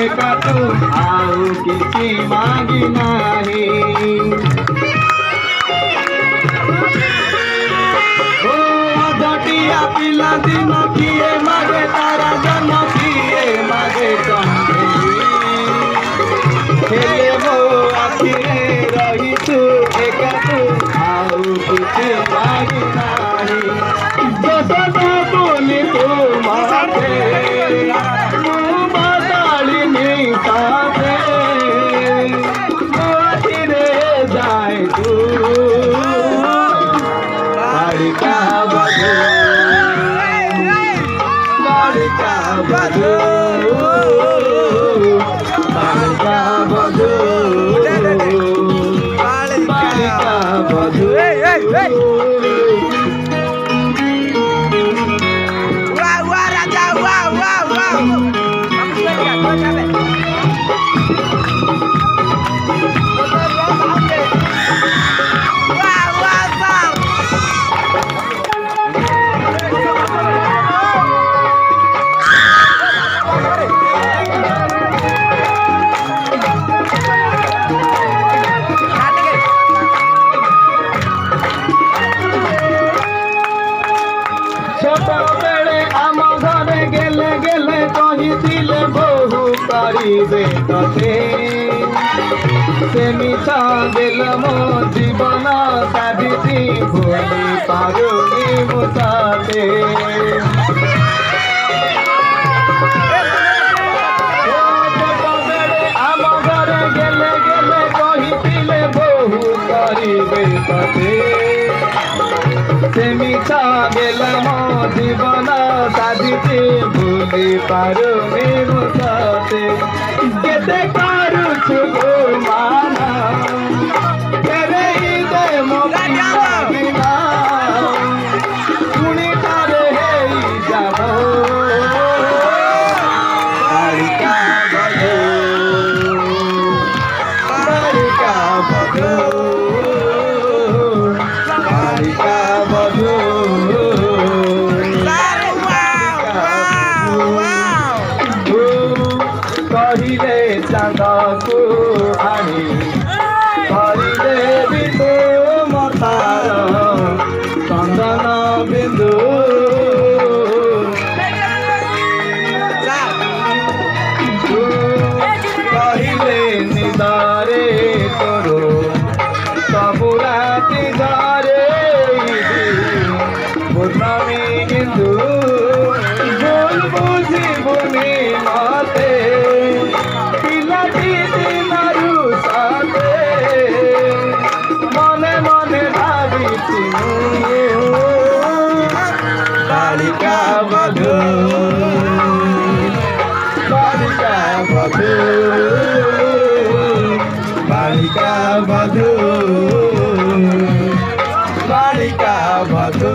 एका तू आउ किसी मांगी नाही ओ जटिया पिला दिन किए मागे तारा जन्म किए मागे खेले मो आखिरे रही तू एका तू आउ किसी मांगी नाही जसदा बोली तू माते बालिका बधू बालिका बधू बालिका बधू बालिका बधू बेले आम घरे गेले गेले कहिथिले बहु करिबे तते से मिछा दिल मो जीवन साधिती भूली पारुनी मुताते आम घरे गेले गेले कहिथिले बहु करिबे तते से मिछा गेल मो जीवन साधिती भूली पारुनी मुताते केते करुछु गो माना केरे दे मो बिना पुणी तारे हेई जाबो बालिका बधू बालिका बधू बालिका बधू कहिले चाँदको आनी कहिले बिन्दु मतार चन्दन बिन्दु कहिले निदरे तोरो सबु राति घरे पूर्णमी हिन्दू भूल बुझिबुनि मते बालिका बधू बालिका बधू बालिका बधू बालिका बधू